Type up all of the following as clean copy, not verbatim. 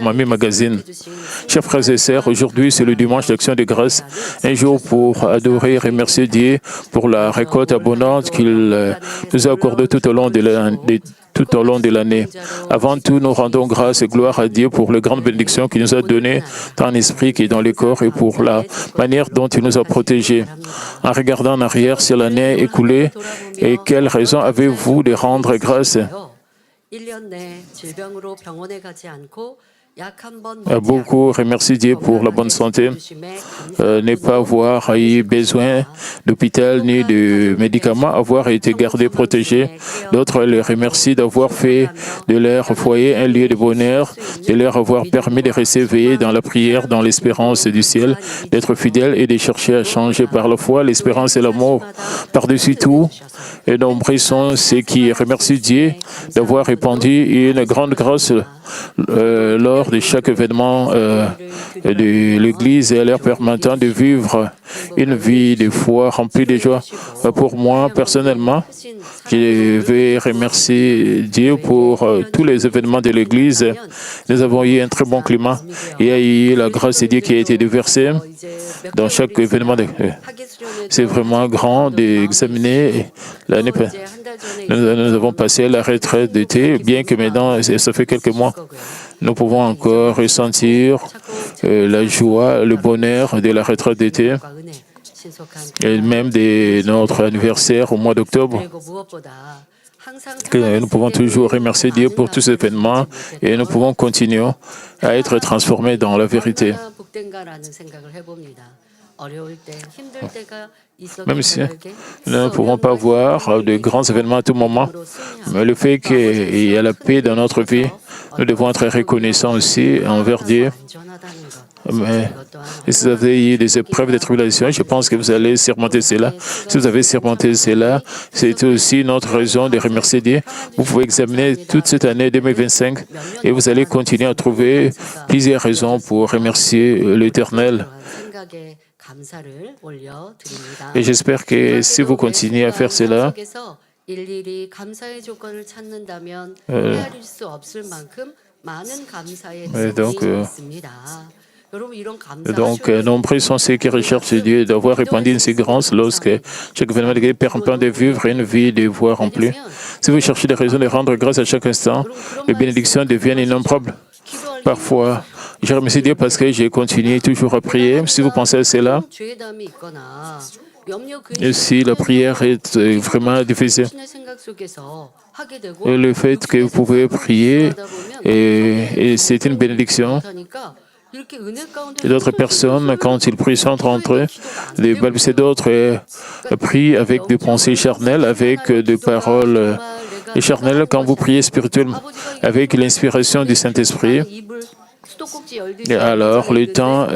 Mamie Magazine. Chers frères et sœurs, aujourd'hui c'est le dimanche d'Action de grâce, un jour pour adorer et remercier Dieu pour la récolte abondante qu'il nous a accordée tout au long de l'année. Avant tout, nous rendons grâce et gloire à Dieu pour les grandes bénédictions qu'il nous a données dans l'esprit qui est dans le corps et pour la manière dont il nous a protégés. En regardant en arrière sur l'année écoulée, et quelle raison avez-vous de rendre grâce? Beaucoup remercient Dieu pour la bonne santé, ne pas avoir eu besoin d'hôpital ni de médicaments, avoir été gardés, protégés. D'autres les remercient d'avoir fait de leur foyer un lieu de bonheur, de leur avoir permis de rester éveillés dans la prière, dans l'espérance du ciel, d'être fidèles et de chercher à changer par la foi, l'espérance et l'amour. Par-dessus tout, et nombreux sont ceux qui remercient Dieu d'avoir répandu une grande grâce lors de chaque événement de l'Église et leur permettant de vivre une vie de foi remplie de joie. Pour moi, personnellement, je vais remercier Dieu pour tous les événements de l'Église. Nous avons eu un très bon climat. Il y a eu la grâce de Dieu qui a été déversée dans chaque événement. C'est vraiment grand d'examiner l'année. Nous avons passé la retraite d'été, bien que maintenant, ça fait quelques mois, nous pouvons encore ressentir la joie, le bonheur de la retraite d'été, et même de notre anniversaire au mois d'octobre. Nous pouvons toujours remercier Dieu pour tous ces événements et nous pouvons continuer à être transformés dans la vérité. Même si nous ne pouvons pas voir de grands événements à tout moment, mais le fait qu'il y a la paix dans notre vie, nous devons être reconnaissants aussi envers Dieu. Mais si vous avez eu des épreuves, des tribulations, je pense que vous allez surmonter cela. Si vous avez surmonté cela, c'est aussi notre raison de remercier Dieu. Vous pouvez examiner toute cette année 2025 et vous allez continuer à trouver plusieurs raisons pour remercier l'Éternel. Et j'espère que si vous continuez à faire cela, nombreux sont ceux qui recherchent Dieu d'avoir répandu une si grande lorsque chaque événement de Dieu permet de vivre une vie de voix remplie. Si vous cherchez des raisons de rendre grâce à chaque instant, les bénédictions deviennent innombrables. Parfois, je remercie Dieu parce que j'ai continué toujours à prier. Si vous pensez à cela, et si la prière est vraiment difficile, le fait que vous pouvez prier, et c'est une bénédiction. Et d'autres personnes, quand ils prient, sont entre eux, d'autres prient avec des pensées charnelles, avec des paroles charnelles. Quand vous priez spirituellement, avec l'inspiration du Saint-Esprit, et alors le temps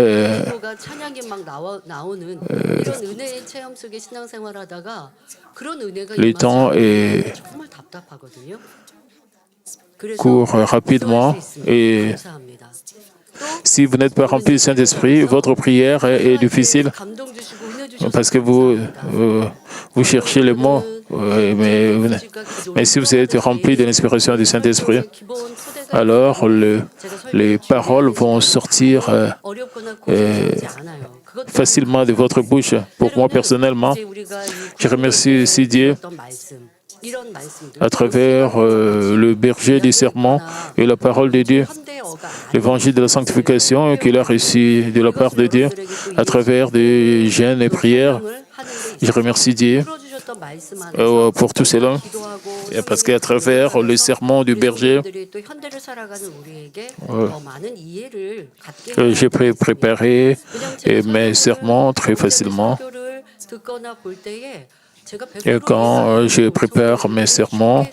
court rapidement et si vous n'êtes pas rempli du Saint-Esprit, votre prière est difficile parce que vous cherchez les mots. Mais si vous êtes rempli de l'inspiration du Saint-Esprit, alors les paroles vont sortir facilement de votre bouche. Pour moi, personnellement, je remercie aussi Dieu à travers le berger du serment et la parole de Dieu, l'évangile de la sanctification qu'il a reçu de la part de Dieu à travers des jeûnes et prières. Je remercie Dieu pour tout cela, parce qu'à travers le serment du berger, j'ai préparé mes sermons très facilement. Et quand je prépare mes sermons,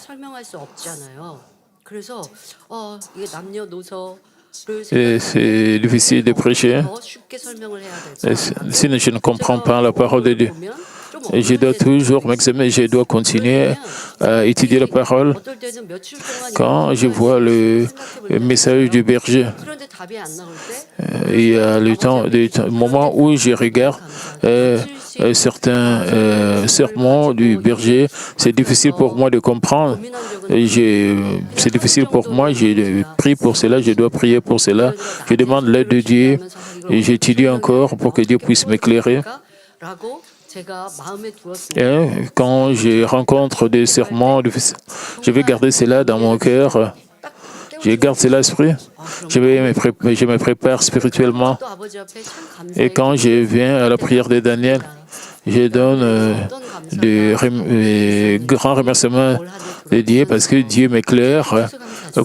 c'est difficile de prêcher. Si je ne comprends pas la parole de Dieu, je dois toujours m'examiner, je dois continuer à étudier la parole. Quand je vois le message du berger, il y a le moment où je regarde certains sermons du berger. C'est difficile pour moi de comprendre. C'est difficile pour moi. J'ai prié pour cela. Je dois prier pour cela. Je demande l'aide de Dieu et j'étudie encore pour que Dieu puisse m'éclairer. Et quand je rencontre des sermons, je vais garder cela dans mon cœur. Je garde cela à l'esprit. Je me prépare spirituellement. Et quand je viens à la prière de Daniel, je donne de grands remerciements de Dieu parce que Dieu m'éclaire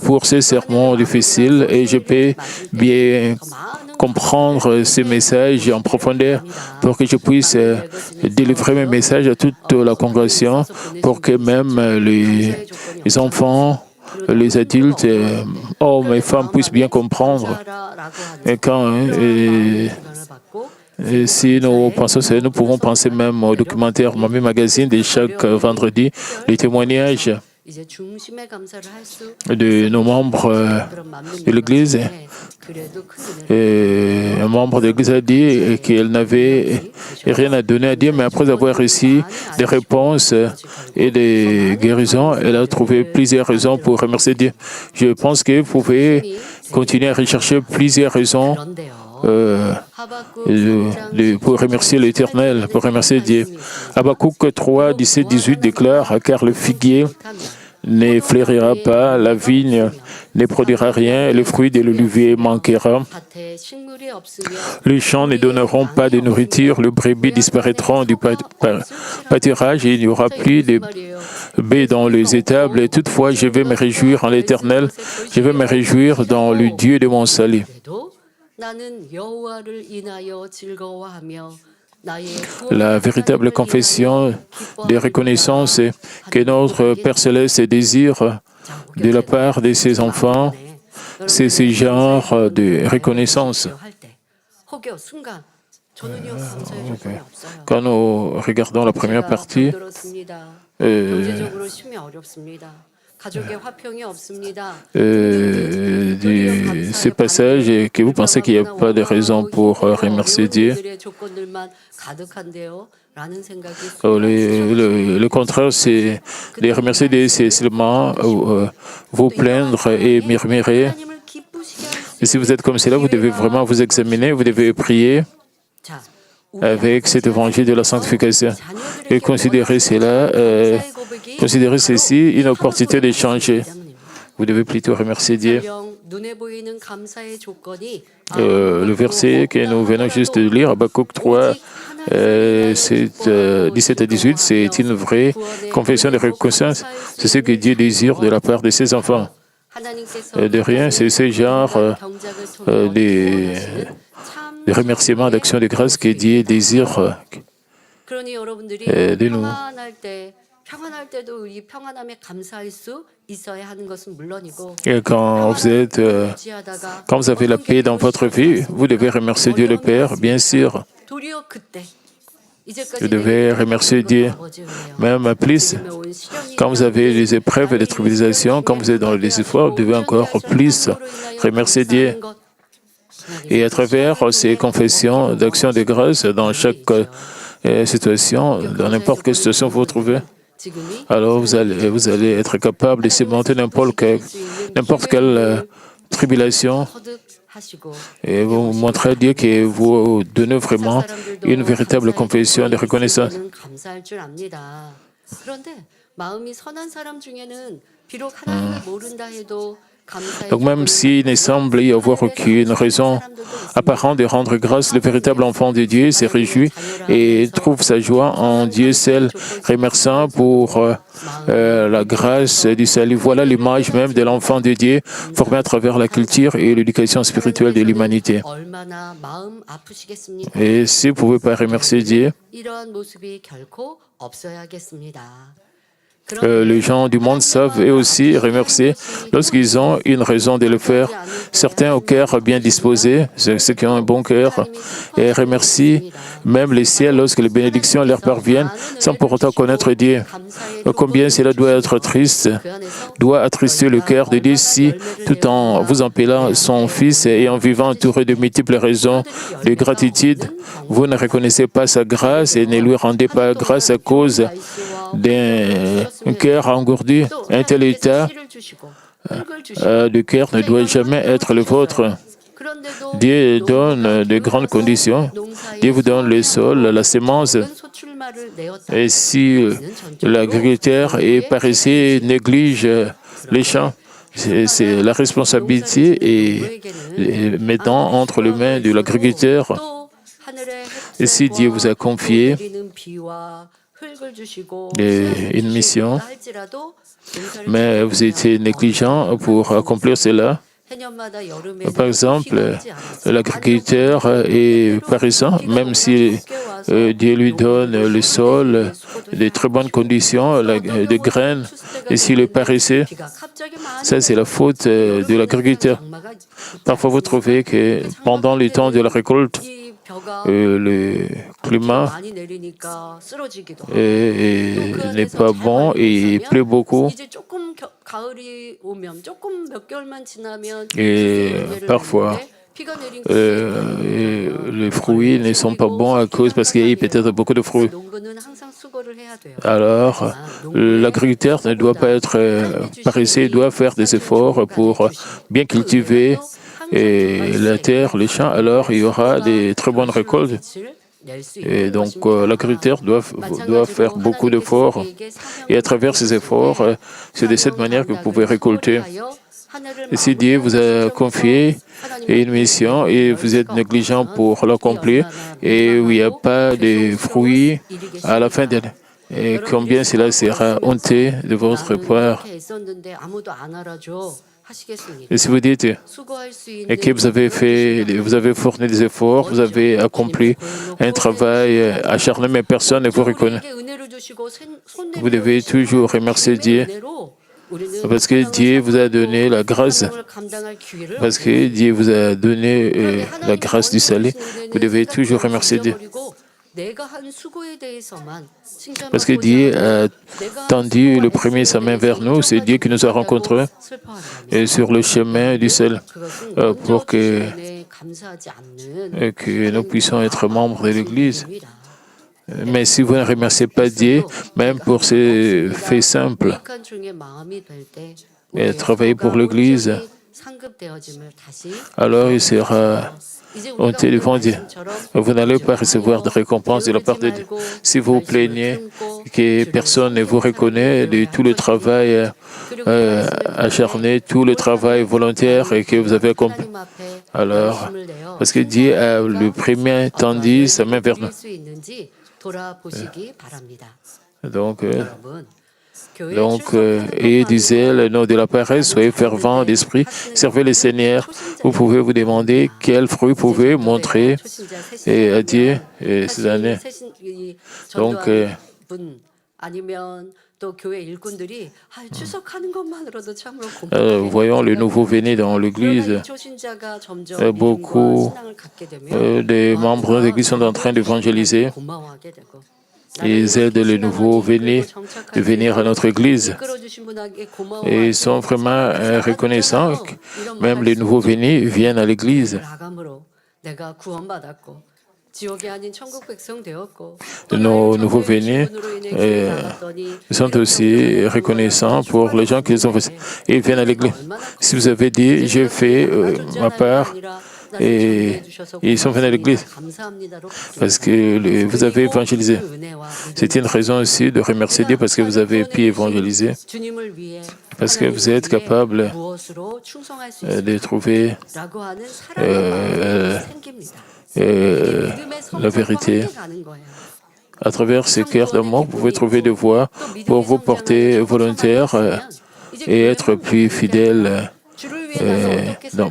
pour ces sermons difficiles et je peux bien comprendre ces messages en profondeur pour que je puisse délivrer mes messages à toute la congrégation pour que même les enfants, les adultes, hommes et femmes puissent bien comprendre. Et quand et si nous pensons, nous pouvons penser même au documentaire Mamie Magazine de chaque vendredi, les témoignages de nos membres de l'Église. Un membre de l'Église a dit qu'elle n'avait rien à donner à Dieu, mais après avoir reçu des réponses et des guérisons, elle a trouvé plusieurs raisons pour remercier Dieu. Je pense que vous pouvez continuer à rechercher plusieurs raisons pour remercier l'Éternel, pour remercier Dieu. Habakkuk 3, 17, 18 déclare « Car le figuier ne fleurira pas, la vigne ne produira rien, le fruit de l'olivier manquera. Les champs ne donneront pas de nourriture, les brebis disparaîtront du pâturage et il n'y aura plus de baies dans les étables. Et toutefois, je vais me réjouir en l'Éternel, je vais me réjouir dans le Dieu de mon salut. » La véritable confession de reconnaissance que notre Père Céleste désire de la part de ses enfants, c'est ce genre de reconnaissance. Quand nous regardons la première partie, ce passage et que vous pensez qu'il n'y a pas de raison pour remercier Dieu. Le contraire, c'est de remercier Dieu, c'est seulement vous plaindre et murmurer. Et si vous êtes comme cela, vous devez vraiment vous examiner, vous devez prier avec cet évangile de la sanctification et considérer cela, considérer ceci une opportunité de changer. Vous devez plutôt remercier Dieu. Le verset que nous venons juste de lire, Habakkuk 3, 17 à 18, c'est une vraie confession de reconnaissance. C'est ce que Dieu désire de la part de ses enfants. De rien, c'est ce genre de remerciements, d'actions de grâce que Dieu désire de nous. Et quand vous avez la paix dans votre vie, vous devez remercier Dieu le Père, bien sûr. Vous devez remercier Dieu, même plus. Quand vous avez les épreuves et les tribulations, quand vous êtes dans les efforts, vous devez encore plus remercier Dieu. Et à travers ces confessions d'actions de grâce, dans chaque situation, dans n'importe quelle situation vous vous trouvez, alors vous allez être capable de surmonter n'importe quelle tribulation et vous montrez à Dieu que vous donnez vraiment une véritable confession de reconnaissance. Donc même s'il ne semble y avoir aucune raison apparente de rendre grâce, le véritable enfant de Dieu se réjouit et trouve sa joie en Dieu seul, remerciant pour la grâce du salut. Voilà l'image même de l'enfant de Dieu formé à travers la culture et l'éducation spirituelle de l'humanité. Et si vous ne pouvez pas remercier Dieu, Les gens du monde savent eux aussi remercier lorsqu'ils ont une raison de le faire. Certains au cœur bien disposés, ceux qui ont un bon cœur, et remercient même les ciels lorsque les bénédictions leur parviennent sans pour autant connaître Dieu. Combien cela doit être triste, doit attrister le cœur de Dieu si, tout en vous appelant son Fils et en vivant entouré de multiples raisons de gratitude, vous ne reconnaissez pas sa grâce et ne lui rendez pas grâce à cause d'un cœur engourdi. Un tel état de cœur ne doit jamais être le vôtre. Dieu donne de grandes conditions. Dieu vous donne le sol, la sémence. Et si l'agriculteur est paresseux, néglige les champs, c'est la responsabilité est maintenant entre les mains de l'agriculteur. Et si Dieu vous a confié une mission, mais vous étiez négligent pour accomplir cela. Par exemple, l'agriculteur est paresseux, même si Dieu lui donne le sol, de très bonnes conditions, de graines, et s'il est paresseux, ça c'est la faute de l'agriculteur. Parfois vous trouvez que pendant le temps de la récolte, le climat n'est pas bon et il pleut beaucoup. Et parfois, les fruits ne sont pas bons à cause parce qu'il y a peut-être beaucoup de fruits. Alors, l'agriculteur ne doit pas être paresseux, il doit faire des efforts pour bien cultiver la terre, les champs. Alors, il y aura des très bonnes récoltes. Et donc, l'agriculteur doit faire beaucoup d'efforts. Et à travers ces efforts, c'est de cette manière que vous pouvez récolter. Et si Dieu vous a confié une mission et vous êtes négligent pour l'accomplir, et où il n'y a pas de fruits à la fin de l'année, et combien cela sera honteux de votre part. Et si vous dites et que vous avez fourni des efforts, vous avez accompli un travail acharné, mais personne ne vous reconnaît, vous devez toujours remercier Dieu. Parce que Dieu vous a donné la grâce, parce que Dieu vous a donné la grâce du salut, vous devez toujours remercier Dieu. Parce que Dieu a tendu le premier sa main vers nous, c'est Dieu qui nous a rencontrés et sur le chemin du ciel pour que nous puissions être membres de l'Église. Mais si vous ne remerciez pas Dieu, même pour ces faits simples, et travailler pour l'Église, alors il sera honteux devant Dieu. Vous n'allez pas recevoir de récompense de la part de Dieu. Si vous plaignez que personne ne vous reconnaît de tout le travail acharné, tout le travail volontaire et que vous avez accompli, alors, parce que Dieu a le premier tendu sa main vers nous. Donc, ayez du zèle, non de la paresse, soyez fervents d'esprit, servez le Seigneur. Vous pouvez vous demander quels fruits vous pouvez montrer à Dieu ces années. Donc, voyons le nouveau venu dans l'Église. Beaucoup de membres de l'Église sont en train d'évangéliser. Ils aident les nouveaux venus de venir à notre Église. Et ils sont vraiment reconnaissants que même les nouveaux venus viennent à l'Église. Nos nouveaux venus sont aussi reconnaissants pour les gens qu'ils ont fait. Ils viennent à l'Église. Si vous avez dit, j'ai fait ma part, et ils sont venus à l'Église parce que vous avez évangélisé. C'est une raison aussi de remercier Dieu parce que vous avez pu évangéliser, parce que vous êtes capable de trouver la vérité. À travers ce cœur d'amour, vous pouvez trouver des voies pour vous porter volontaire et être plus fidèle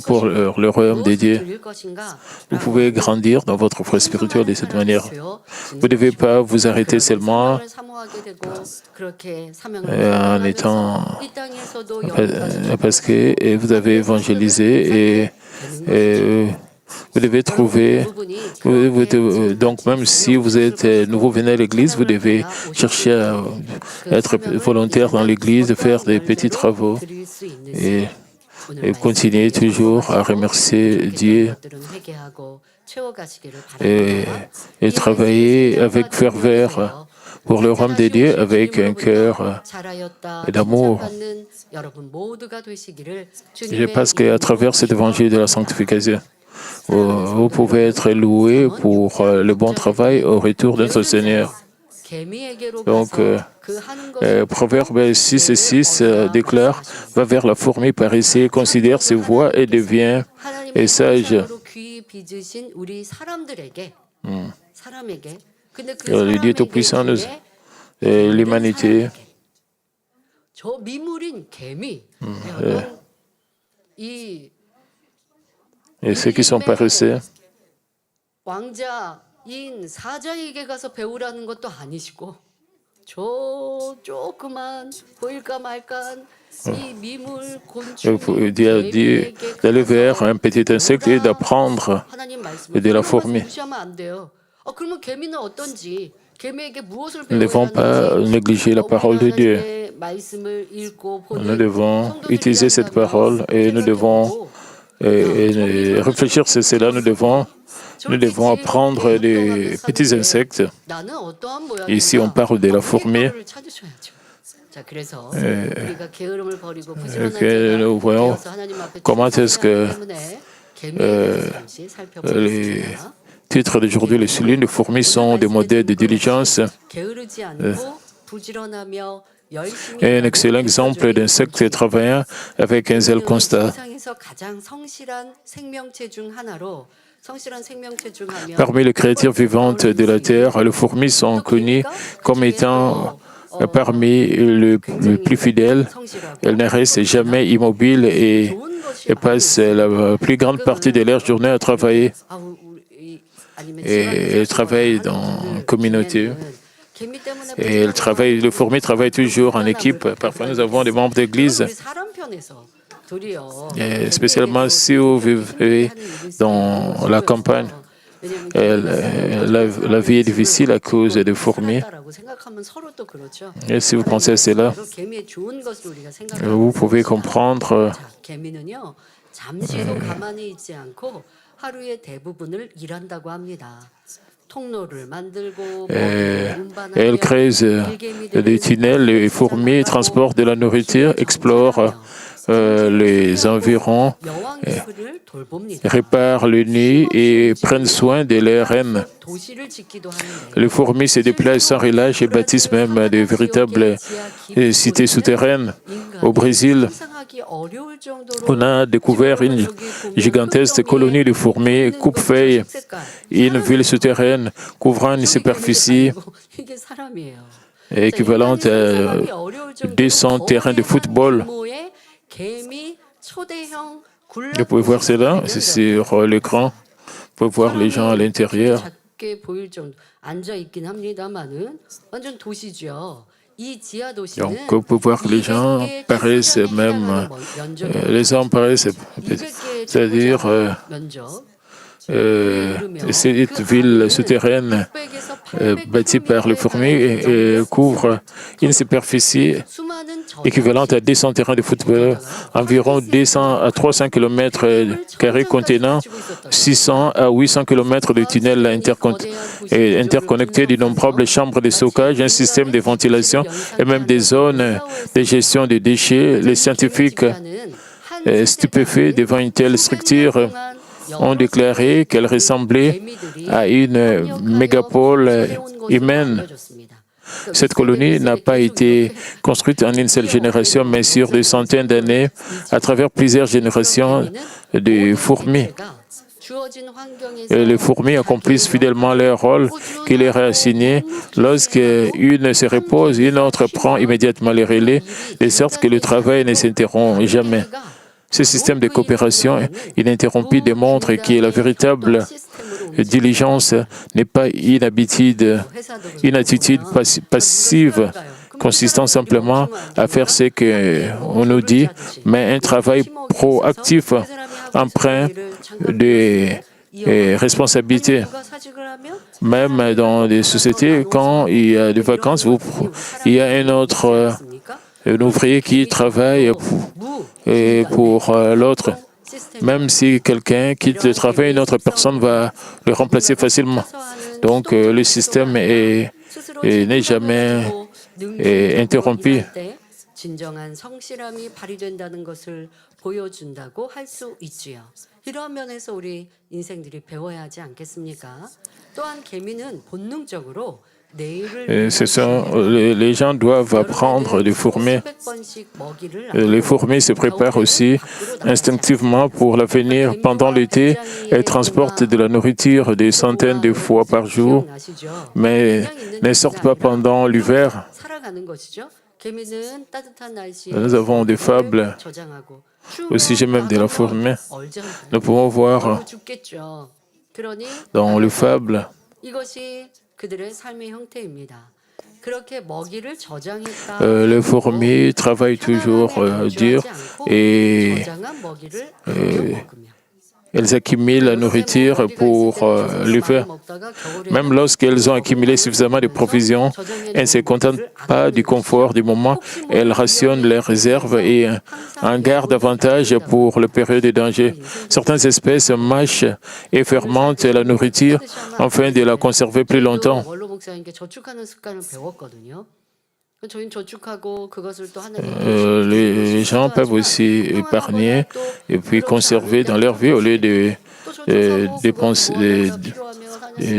pour le royaume de Dieu. Vous pouvez grandir dans votre foi spirituelle de cette manière. Vous ne devez pas vous arrêter seulement en étant... Parce que vous avez évangélisé et vous devez trouver... Donc même si vous êtes nouveau venu à l'Église, vous devez chercher à être volontaire dans l'Église, faire des petits travaux et continuer toujours à remercier Dieu et travailler avec ferveur pour le royaume de Dieu avec un cœur d'amour. Je pense qu'à travers cet évangile de la sanctification, vous pouvez être loué pour le bon travail au retour de notre Seigneur. Donc, Proverbe 6 et 6 déclare « Va vers la fourmi par ici, considère ses voies et devient sage. » Le Dieu Tout-Puissant, l'humanité, et ceux qui sont paresseux, 인 사자에게 가서 배우라는 것도 아니시고 저 조그만 보일까 말까한 이 미물 곤충 d'aller vers un petit insecte et d'apprendre de la fourmi. 그러면 개미는 어떤지 Nous ne devons pas négliger la parole de Dieu. Nous devons utiliser cette parole et nous devons réfléchir sur cela. Nous devons apprendre des petits insectes. Ici, on parle de la fourmi. Nous voyons comment est-ce que les titres d'aujourd'hui le soulignent. Les fourmis sont des modèles de diligence. Et un excellent exemple d'insecte travaillant avec un zèle constant. Parmi les créatures vivantes de la Terre, les fourmis sont connues comme étant parmi les plus fidèles. Elles ne restent jamais immobiles et passent la plus grande partie de leur journée à travailler. Et elles travaillent dans la communauté. Et les fourmis travaillent toujours en équipe. Parfois, nous avons des membres d'église. Et spécialement si vous vivez dans la campagne, la vie est difficile à cause des fourmis. Et si vous pensez à cela, vous pouvez comprendre elles créent des tunnels, les fourmis transportent de la nourriture, explorent les environs, réparent le nid et prennent soin de leurs reines. Les fourmis se déplacent sans relâche et bâtissent même de véritables cités souterraines. Au Brésil, on a découvert une gigantesque colonie de fourmis coupe-feuilles, une ville souterraine couvrant une superficie équivalente à 200 terrains de football. Vous pouvez voir cela, c'est sur l'écran. Vous pouvez voir les gens à l'intérieur. Donc, vous pouvez voir que les gens paraissent même, les hommes paraissent, c'est-à-dire cette ville souterraine bâtie par les fourmis couvre une superficie équivalente à 200 terrains de football, environ 200 à 300 km² contenant 600 à 800 km de tunnels interconnectés d'innombrables chambres de stockage, un système de ventilation et même des zones de gestion des déchets. Les scientifiques stupéfaits devant une telle structure ont déclaré qu'elle ressemblait à une mégapole humaine. Cette colonie n'a pas été construite en une seule génération, mais sur des centaines d'années, à travers plusieurs générations de fourmis. Et les fourmis accomplissent fidèlement leur rôle qui leur est assigné. Lorsqu'une se repose, une autre prend immédiatement les relais, de sorte que le travail ne s'interrompt jamais. Ce système de coopération ininterrompue démontre que la véritable diligence n'est pas une attitude passive consistant simplement à faire ce qu'on nous dit, mais un travail proactif empreint de responsabilités. Même dans des sociétés, quand il y a des vacances, il y a un ouvrier qui travaille pour l'autre. Même si quelqu'un quitte le travail, une autre personne va le remplacer facilement. Donc, le système n'est jamais interrompu. 진정한 성실함이 발휘된다는 것을 보여준다고 할 수 있지요. 이러한 면에서 우리 인생들이 배워야 하지 않겠습니까? 또한 개미는 본능적으로 Les gens doivent apprendre des fourmis. Les fourmis se préparent aussi instinctivement pour l'avenir. Pendant l'été, elles transportent de la nourriture des centaines de fois par jour, mais ne sortent pas pendant l'hiver. Nous avons des fables au sujet même de la fourmi. Nous pouvons voir dans les fables les fourmis travaillent toujours dur et elles accumulent la nourriture pour l'hiver. Même lorsqu'elles ont accumulé suffisamment de provisions, elles ne se contentent pas du confort du moment. Elles rationnent leurs réserves et en gardent davantage pour le période de danger. Certaines espèces mâchent et fermentent la nourriture afin de la conserver plus longtemps. Les gens peuvent aussi épargner et puis conserver dans leur vie au lieu de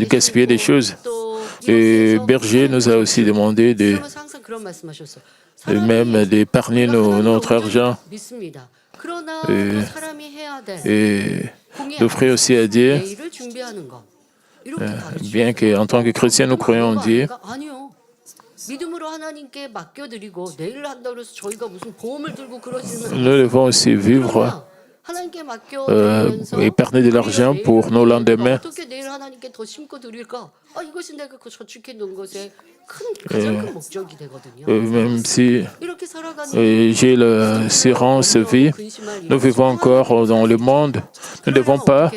gaspiller des choses. Le berger nous a aussi demandé même d'épargner notre argent et d'offrir aussi à Dieu, bien qu'en tant que chrétiens nous croyons en Dieu. Nous devons aussi vivre, épargner de l'argent pour nos lendemains. Même si j'ai l'assurance vie, nous vivons encore dans le monde. Nous ne devons pas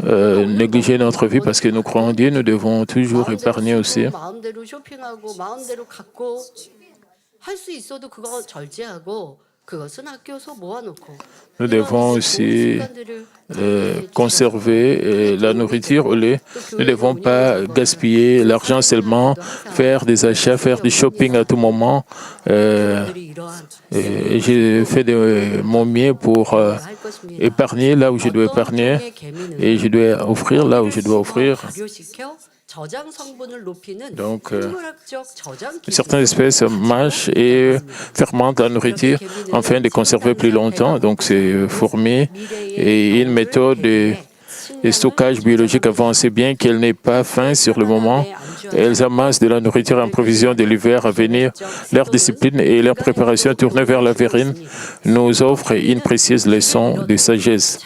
négliger notre vie parce que nous croyons en Dieu. Nous devons toujours épargner aussi. Nous devons aussi conserver la nourriture au lait. Nous ne devons pas gaspiller l'argent seulement, faire des achats, faire du shopping à tout moment. J'ai fait de mon mieux pour épargner là où je dois épargner et je dois offrir là où je dois offrir. Donc, certaines espèces mâchent et fermentent la nourriture afin de conserver plus longtemps. Donc, c'est fourmis et une méthode de stockage biologique avancée, bien qu'elle n'ait pas faim sur le moment. Elles amassent de la nourriture en provision de l'hiver à venir. Leur discipline et leur préparation tournée vers la verrine nous offrent une précieuse leçon de sagesse.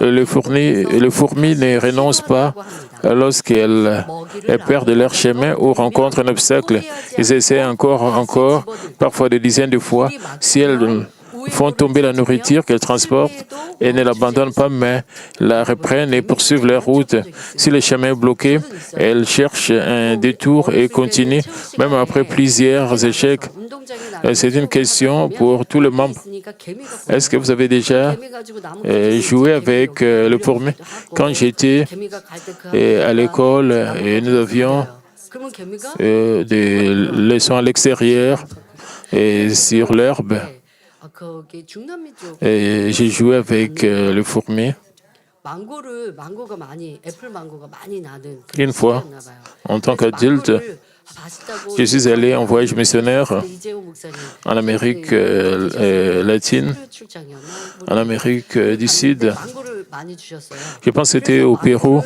Les fourmis ne renoncent pas lorsqu'elles perdent leur chemin ou rencontrent un obstacle. Ils essaient encore, parfois des dizaines de fois. Si elles font tomber la nourriture qu'elles transportent et ne l'abandonnent pas, mais la reprennent et poursuivent leur route. Si le chemin est bloqué, elles cherchent un détour et continuent, même après plusieurs échecs. C'est une question pour tous les membres. Est-ce que vous avez déjà joué avec le fourmi? Quand j'étais à l'école, nous avions des leçons à l'extérieur et sur l'herbe. Et j'ai joué avec le fourmi. Une fois, en tant qu'adulte, je suis allé en voyage missionnaire en Amérique latine, en Amérique du Sud. Je pense que c'était au Pérou,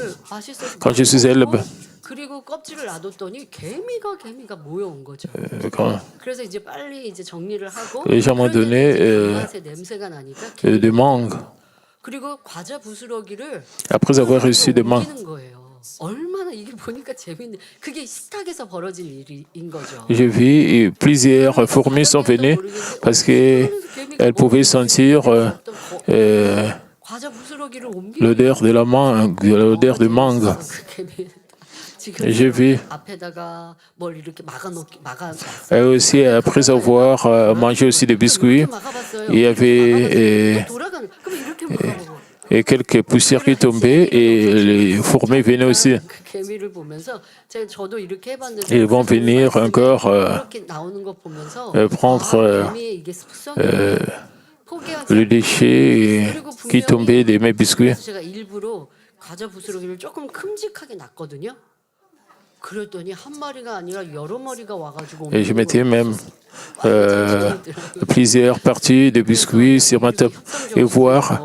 quand je suis allé là-bas. 그리고 껍질을 놔뒀더니 개미가 모여온 거죠. Quand 그래서 이제 빨리 이제 정리를 하고 les gens m'ont donné 단맛의 냄새가 나니까 des mangues, 그리고 과자 부스러기를 après avoir reçu des mangues, 옮기는 거예요. 얼마나 이게 보니까 재밌네. 그게 식탁에서 벌어질 일인 거죠. j'ai vu plusieurs fourmis sont venues parce qu'elles pouvaient sentir 과자 부스러기를 옮기는 l'odeur de la mangue, l'odeur de mangue. Et j'ai vu. 앞에다가 뭘 이렇게 막아 Et aussi, après avoir mangé aussi des biscuits, il y avait 돌아가는 그럼 이렇게 막아보고 et quelques poussières qui tombaient et les fourmis venaient aussi. 그 개미를 보면서 저도 이렇게 해봤는데 Ils vont venir encore 이렇게 나오는 거 보면서 prendre 개미의 이게 습성이에요. 포기하지 le déchet qui tombait de mes biscuits. 그래서 제가 일부러 과자 부스러기를 조금 큼직하게 놨거든요. 그랬더니 한 마리가 아니라 여러 마리가 와가지고 Et je mettais même plusieurs parties de biscuits sur ma table et voir.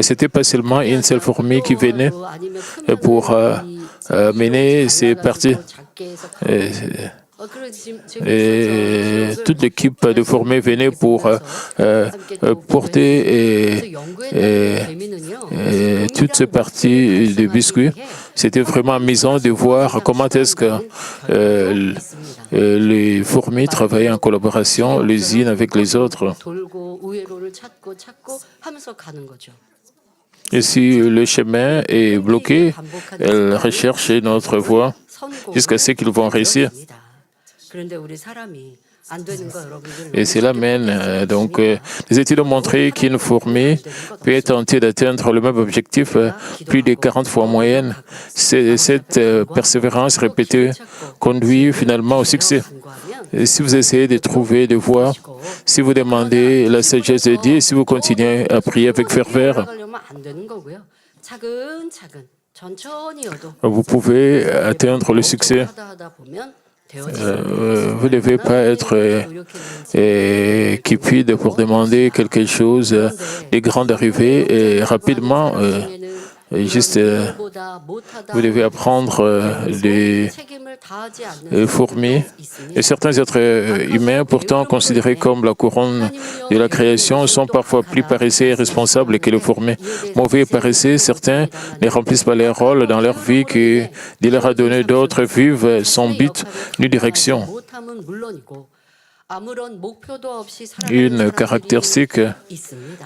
C'était pas seulement une seule fourmi qui venait pour mener ces parties. Et toute l'équipe de fourmis venait pour porter toutes ces parties de biscuits. C'était vraiment amusant de voir comment est-ce que les fourmis travaillaient en collaboration les unes avec les autres. Et si le chemin est bloqué, elles recherchent notre voie jusqu'à ce qu'ils vont réussir. Et cela mène, donc, les études ont montré qu'une fourmi peut tenter d'atteindre le même objectif plus de 40 fois en moyenne. Cette persévérance répétée conduit finalement au succès. Et si vous essayez de trouver des voies, si vous demandez la sagesse de Dieu, si vous continuez à prier avec ferveur, vous pouvez atteindre le succès. Vous ne devez pas être cupide pour demander quelque chose de grande arrivée et rapidement. Juste, vous devez apprendre des fourmis. Et certains êtres humains, pourtant considérés comme la couronne de la création, sont parfois plus paresseux et responsables que les fourmis. Mauvais et paresseux, certains ne remplissent pas leur rôle dans leur vie que Dieu leur a donné, d'autres vivent sans but ni direction. Une caractéristique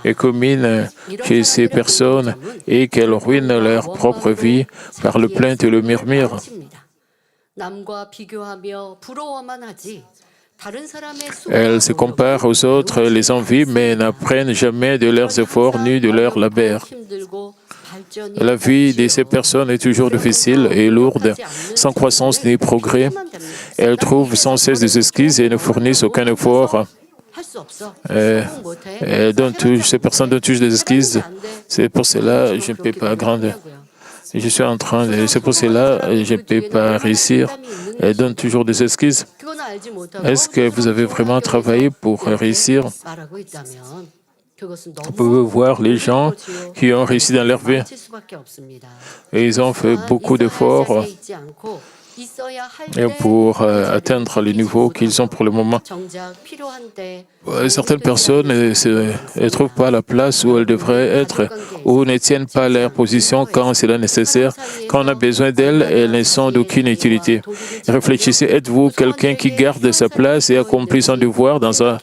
est commune chez ces personnes est qu'elles ruinent leur propre vie par le plainte et le murmure. Elles se comparent aux autres, les envient, mais n'apprennent jamais de leurs efforts ni de leur labeur. La vie de ces personnes est toujours difficile et lourde, sans croissance ni progrès. Elles trouvent sans cesse des excuses et ne fournissent aucun effort. Ces personnes donnent toujours des excuses. C'est pour cela que je ne peux pas grandir. Je suis en train de... C'est pour cela que je ne peux pas réussir. Elles donnent toujours des excuses. Est-ce que vous avez vraiment travaillé pour réussir? Vous pouvez voir les gens qui ont réussi dans leur vie. Et ils ont fait beaucoup d'efforts pour atteindre les niveaux qu'ils ont pour le moment. Certaines personnes ne trouvent pas la place où elles devraient être ou ne tiennent pas leur position quand c'est nécessaire. Quand on a besoin d'elles, elles ne sont d'aucune utilité. Réfléchissez, êtes-vous quelqu'un qui garde sa place et accomplit son devoir dans sa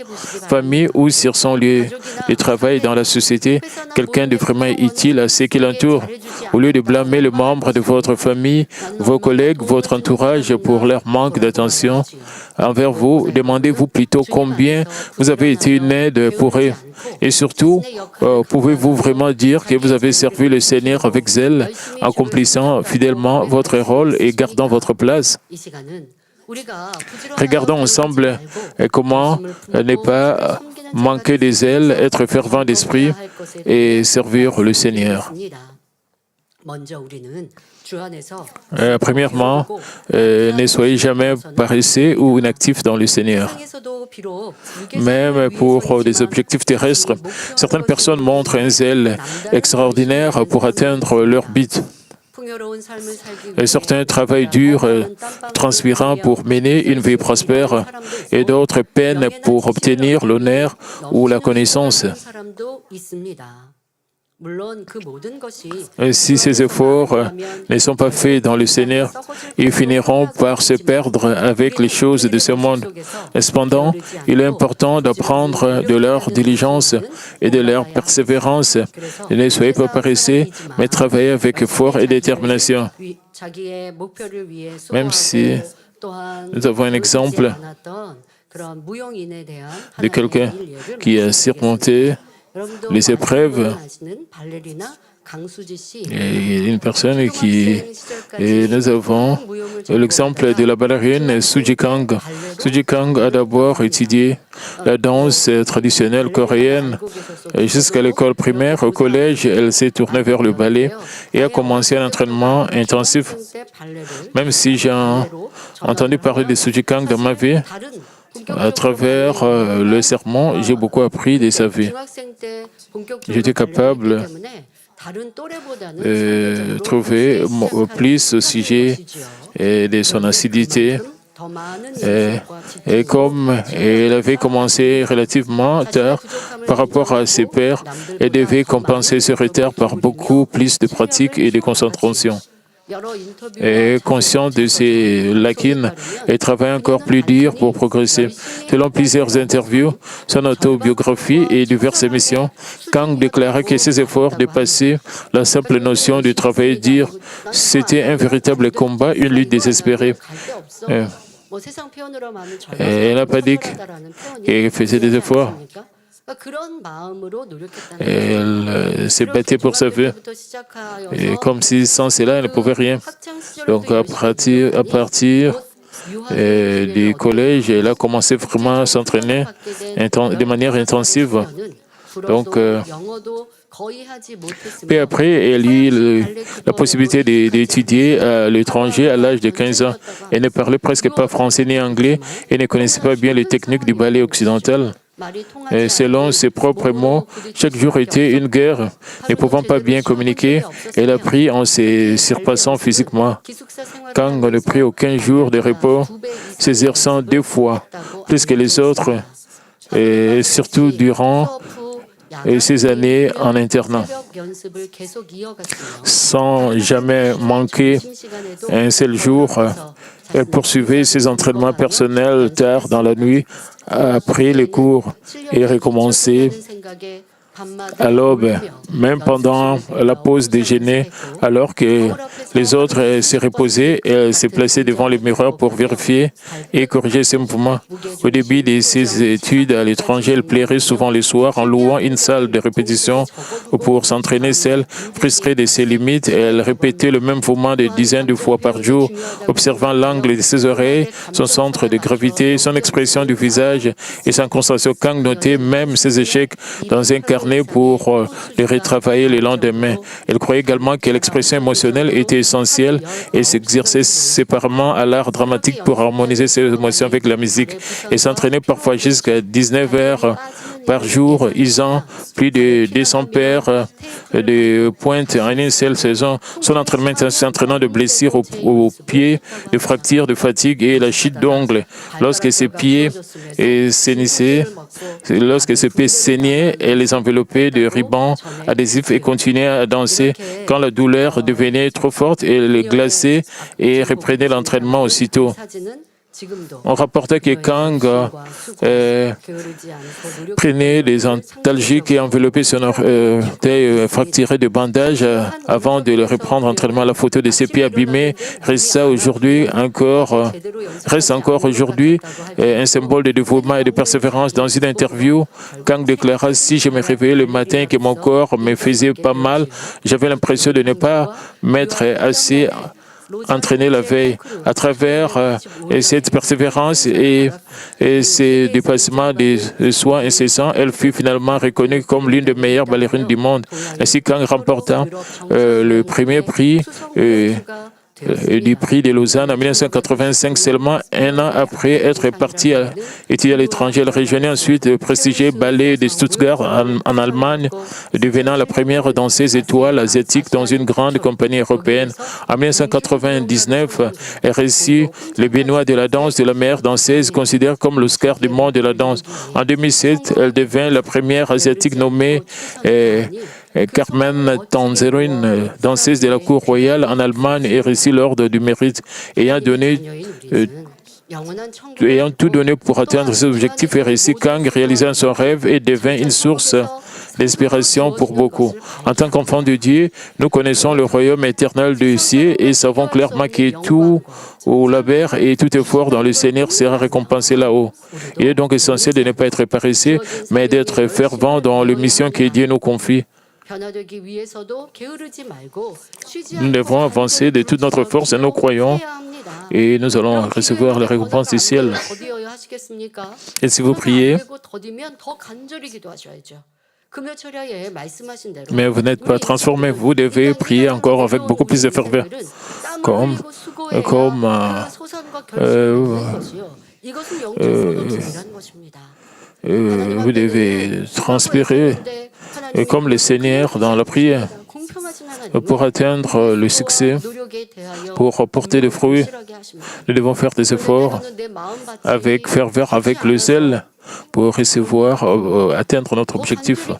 famille ou sur son lieu de travail dans la société, quelqu'un de vraiment utile à ceux qui l'entourent? Au lieu de blâmer les membres de votre famille, vos collègues, votre entourage pour leur manque d'attention envers vous, demandez-vous plutôt combien vous avez été une aide pour eux. Et surtout, pouvez-vous vraiment dire que vous avez servi le Seigneur avec zèle, accomplissant fidèlement votre rôle et gardant votre place? Regardons ensemble comment ne pas manquer de zèle, être fervent d'esprit et servir le Seigneur. Premièrement, ne soyez jamais paresseux ou inactifs dans le Seigneur. Même pour des objectifs terrestres, certaines personnes montrent un zèle extraordinaire pour atteindre leur but. Et certains travaillent dur, transpirant pour mener une vie prospère, et d'autres peinent pour obtenir l'honneur ou la connaissance. Et si ces efforts ne sont pas faits dans le Seigneur, ils finiront par se perdre avec les choses de ce monde. Cependant, il est important d'apprendre de leur diligence et de leur persévérance. Ne soyez pas paresseux, mais travaillez avec effort et détermination. Même si nous avons un exemple de quelqu'un qui a surmonté les épreuves, et une personne et nous avons l'exemple de la ballerine Suji Kang. Suji Kang a d'abord étudié la danse traditionnelle coréenne jusqu'à l'école primaire. Au collège, elle s'est tournée vers le ballet et a commencé un entraînement intensif. Même si j'ai entendu parler de Suji Kang dans ma vie, à travers le sermon, j'ai beaucoup appris de sa vie. J'étais capable de trouver plus au sujet de son assiduité. Et comme elle avait commencé relativement tard par rapport à ses pairs, elle devait compenser ce retard par beaucoup plus de pratique et de concentration. Et conscient de ses lacunes, elle travaille encore plus dur pour progresser. Selon plusieurs interviews, son autobiographie et diverses émissions, Kang déclarait que ses efforts dépassaient la simple notion de travail dur. C'était un véritable combat, une lutte désespérée. Elle n'a pas dit qu'elle faisait des efforts. Elle s'est battue pour sa vie. Et comme si sans cela, elle ne pouvait rien. Donc à partir du collège, elle a commencé vraiment à s'entraîner de manière intensive. Donc, puis après, elle a eu la possibilité d'étudier à l'étranger à l'âge de 15 ans. Elle ne parlait presque pas français ni anglais et ne connaissait pas bien les techniques du ballet occidental. Et selon ses propres mots, chaque jour était une guerre. Ne pouvant pas bien communiquer, elle a appris en se surpassant physiquement. Kang ne prit aucun jour de repos, s'exerçant 2 fois plus que les autres, et surtout durant ces années en internat, sans jamais manquer un seul jour. Elle poursuivait ses entraînements personnels tard dans la nuit, après les cours, et recommençait à l'aube, même pendant la pause déjeuner, alors que les autres se reposaient, elle se plaçait devant le miroir pour vérifier et corriger ses mouvements. Au début de ses études à l'étranger, elle plairait souvent le soir en louant une salle de répétition pour s'entraîner seule. Frustrée de ses limites, elle répétait le même mouvement des dizaines de fois par jour, observant l'angle de ses oreilles, son centre de gravité, son expression du visage et sa concentration. Kang notait même ses échecs dans un carnet pour les retravailler le lendemain. Elle croyait également que l'expression émotionnelle était essentielle et s'exerçait séparément à l'art dramatique pour harmoniser ses émotions avec la musique. Elle s'entraînait parfois jusqu'à 19 heures par jour, usant plus de 200 paires de pointes en une seule saison. Son entraînement s'entraînant de blessures aux pieds, de fractures, de fatigue et la chute d'ongles. Lorsque ses pieds saignaient, elle les enveloppait de rubans adhésifs et continuait à danser. Quand la douleur devenait trop forte, elle les glaçait et reprenait l'entraînement aussitôt. On rapportait que Kang prenait des antalgiques et enveloppait son orteil fracturé de bandages avant de le reprendre entraînement. La photo de ses pieds abîmés reste encore aujourd'hui un symbole de dévouement et de persévérance. Dans une interview, Kang déclara: si je me réveillais le matin et que mon corps me faisait pas mal, j'avais l'impression de ne pas m'être assez entraîné la veille. À travers cette persévérance et ces dépassements de soi incessants, elle fut finalement reconnue comme l'une des meilleures ballerines du monde. Ainsi, Kang remporta le premier prix du prix de Lausanne en 1985, seulement un an après être parti étudier à l'étranger. Elle rejoignit ensuite le prestigieux ballet de Stuttgart en Allemagne, devenant la première danseuse étoile asiatique dans une grande compagnie européenne. En 1999, elle reçut le Benoît de la danse de la meilleure danseuse, considérée comme l'Oscar du monde de la danse. En 2007, elle devint la première asiatique nommée Carmen Tanzerine, danseuse de la cour royale en Allemagne, et reçut l'ordre du mérite, ayant tout donné pour atteindre ses objectifs. Et réussit Kang réalisa son rêve et devint une source d'inspiration pour beaucoup. En tant qu'enfants de Dieu, nous connaissons le royaume éternel du ciel et savons clairement que tout labeur et tout effort dans le Seigneur sera récompensé là-haut. Il est donc essentiel de ne pas être paresseux, mais d'être fervent dans la mission que Dieu nous confie. Nous devons avancer de toute notre force et nous croyons et nous allons recevoir la récompense du ciel. Et si vous priez, mais vous n'êtes pas transformé, vous devez prier encore avec beaucoup plus de ferveur. Vous devez transpirer comme le Seigneur dans la prière pour atteindre le succès, pour porter des fruits. Nous devons faire des efforts avec ferveur, avec le zèle pour recevoir, atteindre notre objectif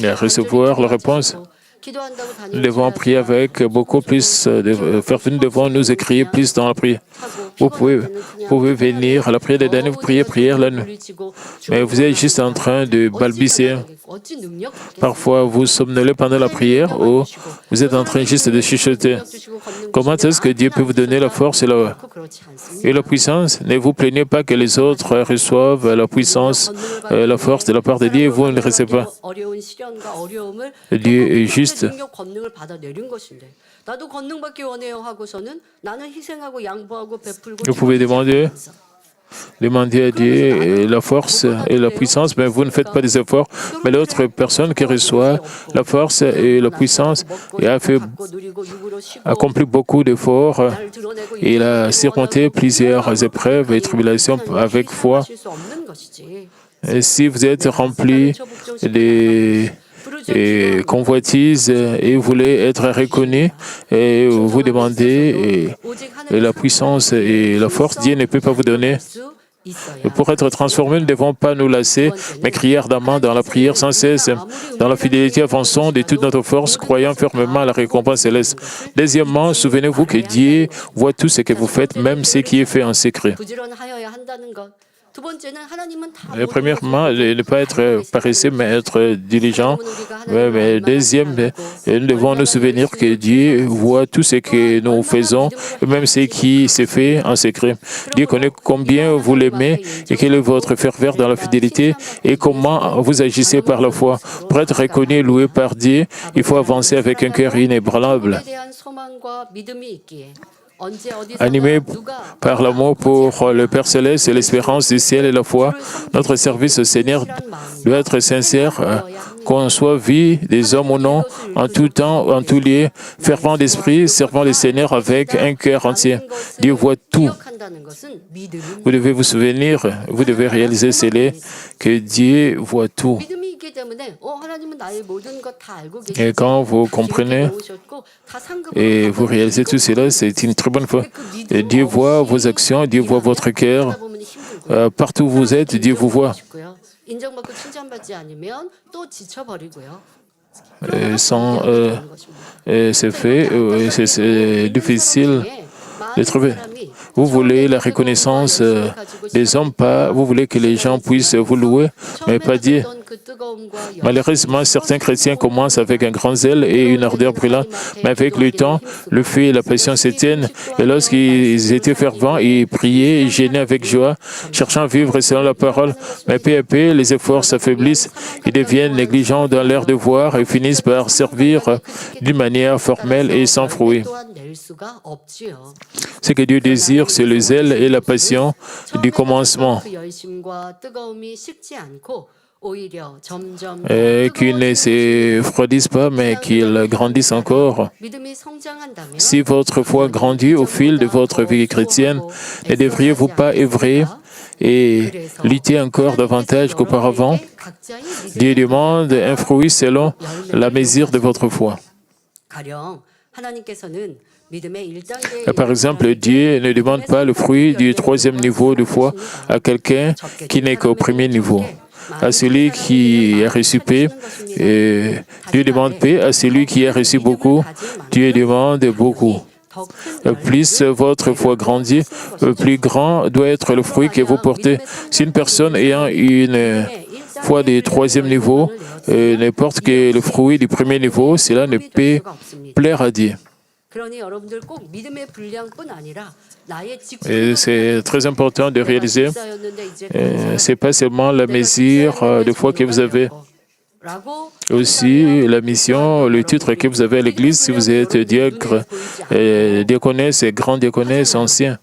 et recevoir la réponse. Nous devons prier avec beaucoup plus de ferveur. Nous devons nous écrire plus dans la prière. Vous pouvez venir à la prière des derniers, vous priez la nuit. Mais vous êtes juste en train de balbutier. Parfois, vous somnolez pendant la prière ou vous êtes en train juste de chuchoter. Comment est-ce que Dieu peut vous donner la force et la puissance? Ne vous plaignez pas que les autres reçoivent la puissance, la force de la part de Dieu et vous ne le recevez pas. Dieu est juste. Vous pouvez demander à Dieu la force et la puissance, mais vous ne faites pas des efforts. Mais l'autre personne qui reçoit la force et la puissance et a accompli beaucoup d'efforts, il a surmonté plusieurs épreuves et tribulations avec foi. Et si vous êtes rempli de convoitise et vous voulez être reconnu et vous demandez la puissance et la force, Dieu ne peut pas vous donner. Et pour être transformés, nous ne devons pas nous lasser, mais crier ardemment dans la prière sans cesse. Dans la fidélité, avançons de toute notre force, croyant fermement à la récompense céleste. Deuxièmement, souvenez-vous que Dieu voit tout ce que vous faites, même ce qui est fait en secret. Premièrement, ne pas être paresseux, mais être diligent. Mais deuxième, nous devons nous souvenir que Dieu voit tout ce que nous faisons, même ce qui s'est fait en secret. Dieu connaît combien vous l'aimez et quelle est votre ferveur dans la fidélité et comment vous agissez par la foi. Pour être reconnu et loué par Dieu, il faut avancer avec un cœur inébranlable. Animé par l'amour pour le Père Céleste et l'espérance du ciel et la foi, notre service au Seigneur doit être sincère, qu'on soit vie des hommes ou non, en tout temps, en tout lieu, fervent d'esprit, servant le Seigneur avec un cœur entier. Dieu voit tout. Vous devez vous souvenir, vous devez réaliser cela, que Dieu voit tout. Et quand vous comprenez et vous réalisez tout cela, c'est une très bonne fois. Et Dieu voit vos actions, Dieu voit votre cœur. Partout où vous êtes, Dieu vous voit. Sans c'est fait, c'est difficile de trouver. Vous voulez la reconnaissance des hommes, pas. Vous voulez que les gens puissent vous louer, mais pas Dieu. Malheureusement, certains chrétiens commencent avec un grand zèle et une ardeur brûlante, mais avec le temps, le feu et la passion s'éteignent. Et lorsqu'ils étaient fervents, ils priaient et gênaient avec joie, cherchant à vivre selon la parole. Mais peu à peu, les efforts s'affaiblissent. Ils deviennent négligents dans leur devoir et finissent par servir d'une manière formelle et sans fruit. Ce que Dieu désire, c'est le zèle et la passion du commencement. 오히려 점점 더 qu'ils ne se refroidissent pas, mais qu'ils grandissent encore. 믿음이 성장한다면 Si votre foi grandit au fil de votre vie chrétienne, ne devriez-vous pas œuvrer et lutter encore davantage qu'auparavant? Dieu demande un fruit selon la mesure de votre foi. 가령 하나님께서는 믿음의 1단계 Par exemple, Dieu ne demande pas le fruit du troisième niveau de foi à quelqu'un qui n'est qu'au premier niveau. À celui qui a reçu paix, Dieu demande paix. À celui qui a reçu beaucoup, Dieu demande beaucoup. Plus votre foi grandit, plus grand doit être le fruit que vous portez. Si une personne ayant une foi du troisième niveau ne porte que le fruit du premier niveau, cela ne peut plaire à Dieu. 그러니 여러분들 꼭 믿음의 분량뿐 아니라 나의 Et c'est très important de réaliser, ce n'est pas seulement la mesure de foi que vous avez, aussi la mission, le titre que vous avez à l'Église, si vous êtes diacre, diaconesse, grand diaconesse, ancien.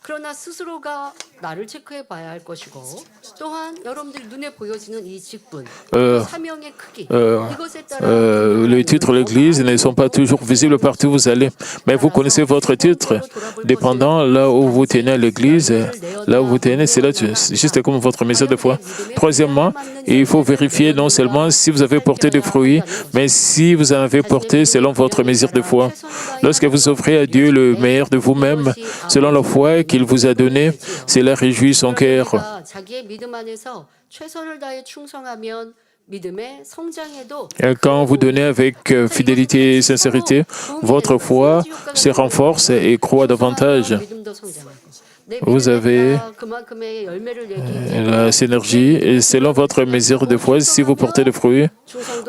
그러나 스스로가 나를 체크해 봐야 할 것이고 또한 여러분들 눈에 보여지는 이 직분, 사명의 크기 이것에 따라 les titres de l'Église ne sont pas toujours visibles partout où vous allez, mais vous connaissez votre titre. Dépendant là où vous tenez à l'Église, là où vous tenez, c'est là juste comme votre message de foi. Troisièmement, il faut vérifier non seulement si vous avez porté des fruits, mais si vous en avez porté selon votre mesure de foi. Lorsque vous offrez à Dieu le meilleur de vous-même, selon la foi qu'il vous a donnée, cela réjouit son cœur. 자기의 믿음 안에서 최선을 다해 충성하면 믿음의 성장에도 Quand vous donnez avec fidélité et sincérité, votre foi se renforce et croît davantage. 믿음도 성장하고 내 Vous avez 그만큼의 열매를 내기 la synergie et selon votre mesure de foi, si vous portez des fruits,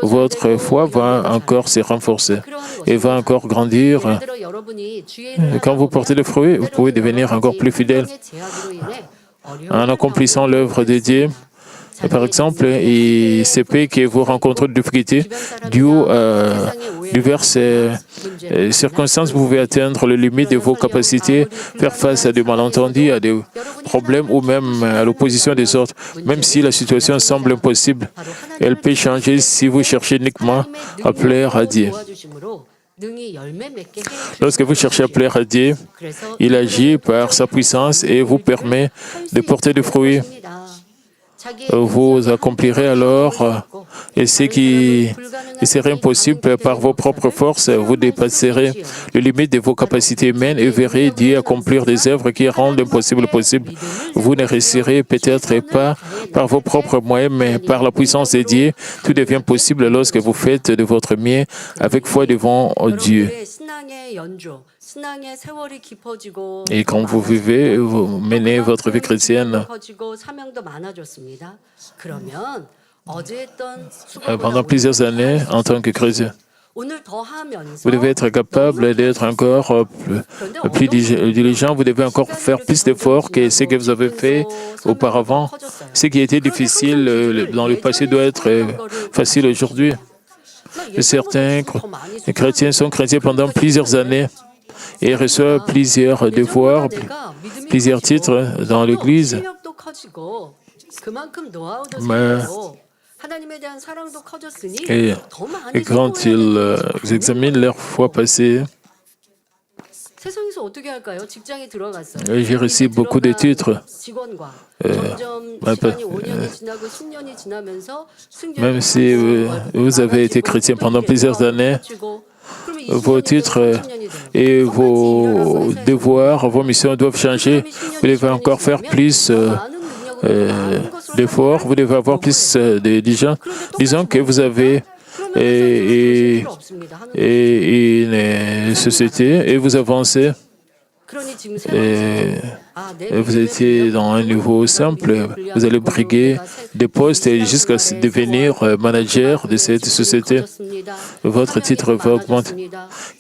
votre foi va encore se renforcer et va encore grandir. 예를 들어 여러분이 주의 일을 Quand vous portez des fruits, vous pouvez devenir encore plus fidèle 제약으로 인해 en accomplissant l'œuvre de Dieu. Et par exemple, il se peut que vous rencontrez des difficultés dues à diverses circonstances. Vous pouvez atteindre les limites de vos capacités, faire face à des malentendus, à des problèmes ou même à l'opposition des autres. Même si la situation semble impossible, elle peut changer si vous cherchez uniquement à plaire à Dieu. Lorsque vous cherchez à plaire à Dieu, il agit par sa puissance et vous permet de porter des fruits. Vous accomplirez alors ce qui serait impossible par vos propres forces. Vous dépasserez les limites de vos capacités humaines et verrez Dieu accomplir des œuvres qui rendent l'impossible possible. Vous ne réussirez peut-être pas par vos propres moyens, mais par la puissance de Dieu, tout devient possible lorsque vous faites de votre mieux avec foi devant Dieu. Et quand vous vivez, vous menez votre vie chrétienne. Pendant plusieurs années, en tant que chrétien, vous devez être capable d'être encore plus diligent. Vous devez encore faire plus d'efforts que ce que vous avez fait auparavant. Ce qui était difficile dans le passé doit être facile aujourd'hui. Certains chrétiens sont chrétiens pendant plusieurs années et reçoivent plusieurs devoirs, plusieurs titres dans l'Église. Et quand ils examinent leur foi passée, j'ai reçu beaucoup de titres. Même si vous avez été chrétien pendant plusieurs années, vos titres et vos devoirs, vos missions doivent changer. Vous devez encore faire plus d'efforts, vous devez avoir plus de diligence. Disons que vous avez une société et vous avancez. Et vous étiez dans un niveau simple, vous allez briguer des postes jusqu'à devenir manager de cette société. Votre titre va augmenter.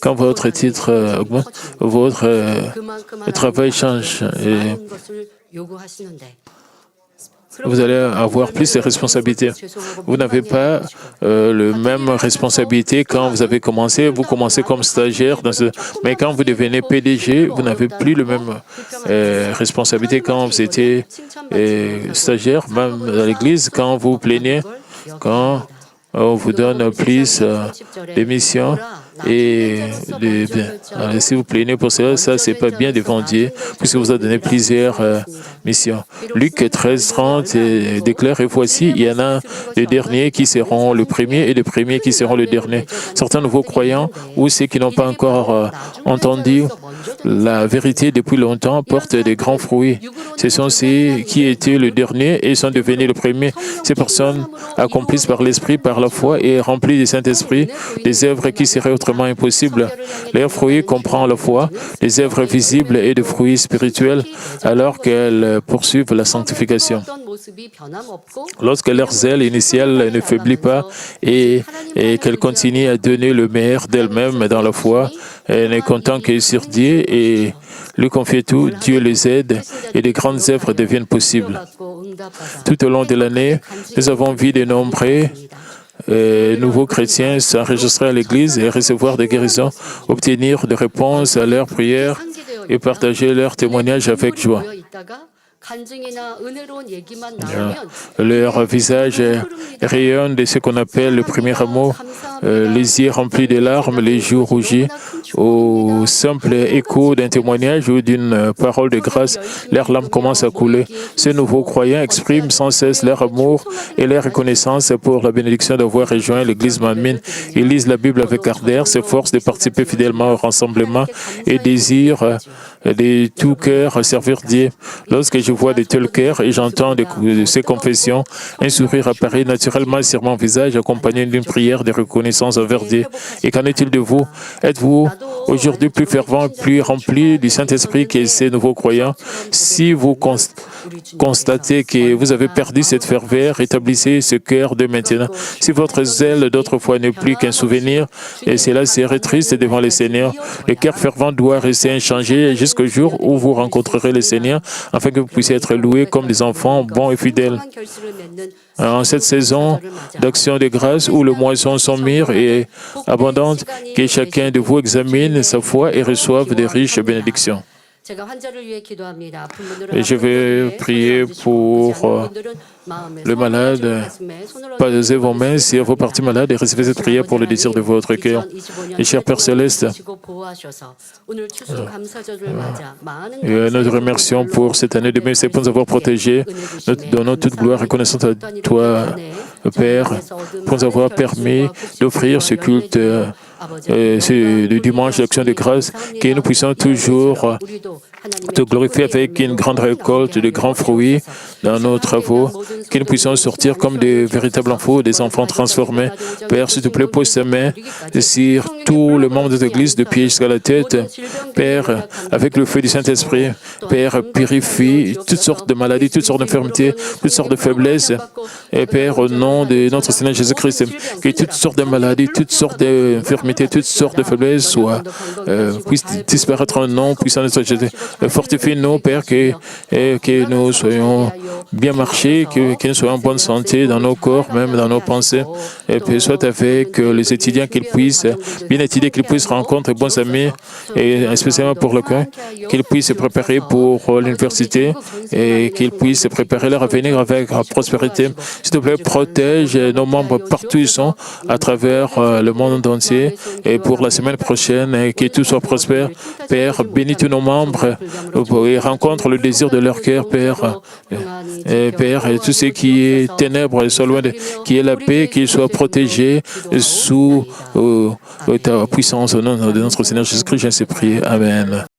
Quand votre titre augmente, votre travail change. vous allez avoir plus de responsabilités. Vous n'avez pas le même responsabilité quand vous avez commencé. Vous commencez comme stagiaire, mais quand vous devenez PDG, vous n'avez plus le même responsabilité quand vous étiez stagiaire, même à l'église, quand vous plaignez, quand on vous donne plus de missions et si vous plaignez pour cela, ça c'est pas bien devant Dieu, puisque vous a donné plusieurs missions. Luc 13:30 déclare, et voici, il y en a les derniers qui seront le premier et les premiers qui seront le dernier. Certains nouveaux croyants ou ceux qui n'ont pas encore entendu la vérité depuis longtemps portent des grands fruits. Ce sont ceux qui étaient le dernier et sont devenus le premier. Ces personnes accomplissent par l'Esprit, par la foi et remplies du Saint-Esprit des œuvres qui seraient autrement impossibles. Leurs fruits comprennent la foi, des œuvres visibles et des fruits spirituels, alors qu'elles poursuivent la sanctification. Lorsque leur zèle initial ne faiblit pas et qu'elles continuent à donner le meilleur d'elles-mêmes dans la foi, et ne comptant que sur Dieu et lui confier tout, Dieu les aide et de grandes œuvres deviennent possibles. Tout au long de l'année, nous avons vu de nombreux nouveaux chrétiens s'enregistrer à l'Église et recevoir des guérisons, obtenir des réponses à leurs prières et partager leurs témoignages avec joie. Leur visage rayonne de ce qu'on appelle le premier amour, les yeux remplis de larmes, les joues rougies. Au simple écho d'un témoignage ou d'une parole de grâce, leurs larmes commencent à couler. Ces nouveaux croyants expriment sans cesse leur amour et leur reconnaissance pour la bénédiction d'avoir rejoint l'Église Manmin. Ils lisent la Bible avec ardeur, s'efforcent de participer fidèlement au rassemblement et désirent de tout cœur servir Dieu. Lorsque je vois de tels cœurs et j'entends ces confessions, un sourire apparaît naturellement sur mon visage, accompagné d'une prière de reconnaissance envers Dieu. Et qu'en est-il de vous? Êtes-vous aujourd'hui plus fervent, plus rempli du Saint-Esprit que ces nouveaux croyants? Si vous constatez que vous avez perdu cette ferveur, rétablissez ce cœur de maintenant. Si votre zèle d'autrefois n'est plus qu'un souvenir, et cela serait triste devant le Seigneur, le cœur fervent doit rester inchangé jusqu'au jour où vous rencontrerez le Seigneur, afin que vous puissiez être loués comme des enfants bons et fidèles. En cette saison d'action de grâce où le moisson sont mûres et abondantes, que chacun de vous examine sa foi et reçoive des riches bénédictions. Et je vais prier pour le malade. Posez vos mains sur vos parties malades et recevez cette prière pour le désir de votre cœur. Et cher Père Céleste, nous te remercions pour cette année de merci, pour nous avoir protégés. Nous te donnons toute gloire et reconnaissance à toi, Père, pour nous avoir permis d'offrir ce culte le dimanche d'action de grâce, que nous puissions toujours te glorifier avec une grande récolte de grands fruits dans nos travaux, que nous puissions sortir comme de véritables enfants, des enfants transformés. Père, s'il te plaît, pose ta main sur tout le membre de l'Église, de pied jusqu'à la tête. Père, avec le feu du Saint-Esprit, Père, purifie toutes sortes de maladies, toutes sortes d'infirmités, toutes sortes de faiblesses. Et Père, au nom de notre Seigneur Jésus-Christ, que toutes sortes de maladies, toutes sortes d'infirmités, toutes sortes de faiblesses puissent disparaître en nom puissant de Jésus. Fortifie-nous, Père, que nous soyons bien marchés, que nous soyons en bonne santé dans nos corps, même dans nos pensées. Et puis, soit avec les étudiants qu'ils puissent bien étudier, qu'ils puissent rencontrer bons amis, et spécialement pour le camp, qu'ils puissent se préparer pour l'université et qu'ils puissent préparer leur avenir avec prospérité. S'il te plaît, protège nos membres partout où ils sont, à travers le monde entier. Et pour la semaine prochaine, que tout soit prospère. Père, bénis tous nos membres et rencontre le désir de leur cœur, Père. Et Père, et tout ce qui est ténèbres, soit loin qui est la paix, qu'ils soient protégés sous ta puissance. Au nom de notre Seigneur Jésus-Christ, je sais prier. Amen.